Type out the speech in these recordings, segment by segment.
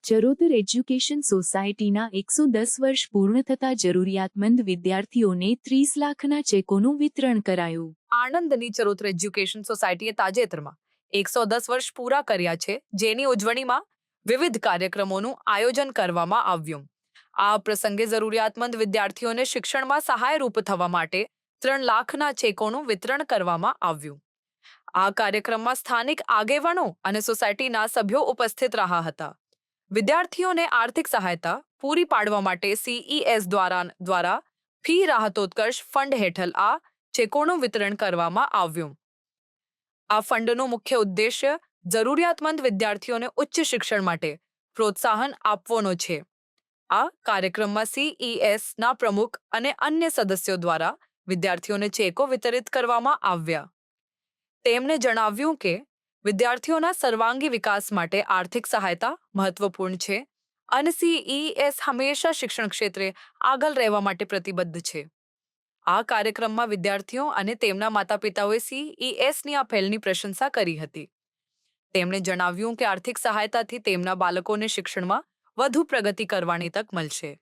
Charotar education સોસાયટીના 110 વર્ષ પૂર્ણ થતા જરૂરિયાતમંદ વિદ્યાર્થીઓને 30 લાખના ચેકોનું વિતરણ કરાયું। આણંદની ચરોતર એજ્યુકેશન સોસાયટીએ તાજેતરમાં 110 વર્ષ પૂરા કર્યા છે, જેની ઉજવણીમાં વિવિધ કાર્યક્રમોનું આયોજન કરવામાં આવ્યું। આ પ્રસંગે જરૂરિયાતમંદ વિદ્યાર્થીઓને શિક્ષણમાં સહાયરૂપ થવા માટે 3 લાખના ચેકોનું વિતરણ કરવામાં આવ્યું। આ કાર્યક્રમમાં સ્થાનિક આગેવાનો અને સોસાયટીના સભ્યો ઉપસ્થિત રહ્યા હતા। વિદ્યાર્થીઓને આર્થિક સહાયતા પૂરી પાડવા માટે CES દ્વારા ફી રાહતોત્કર્ષ ફંડ હેઠળ આ ચેકોનું વિતરણ કરવામાં આવ્યું। આ ફંડનો મુખ્ય ઉદ્દેશ્ય જરૂરિયાતમંદ વિદ્યાર્થીઓને ઉચ્ચ શિક્ષણ માટે પ્રોત્સાહન આપવાનો છે। આ કાર્યક્રમમાં CESના પ્રમુખ અને અન્ય સદસ્યો દ્વારા વિદ્યાર્થીઓને ચેકો વિતરિત કરવામાં આવ્યા। તેમણે જણાવ્યું કે વિદ્યાર્થીઓના સર્વાંગી વિકાસ માટે આર્થિક સહાયતા મહત્વપૂર્ણ છે અને CES હંમેશા શિક્ષણ ક્ષેત્રે આગળ રહેવા માટે પ્રતિબદ્ધ છે। આ કાર્યક્રમમાં વિદ્યાર્થીઓ અને તેમના માતાપિતાઓએ CESની આ પહેલની પ્રશંસા કરી હતી। તેમણે જણાવ્યું કે આર્થિક સહાયતાથી તેમના બાળકોને શિક્ષણમાં વધુ પ્રગતિ કરવાની તક મળશે।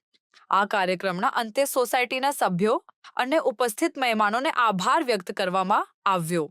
આ કાર્યક્રમના અંતે સોસાયટીના સભ્યો અને ઉપસ્થિત મહેમાનોને આભાર વ્યક્ત કરવામાં આવ્યો।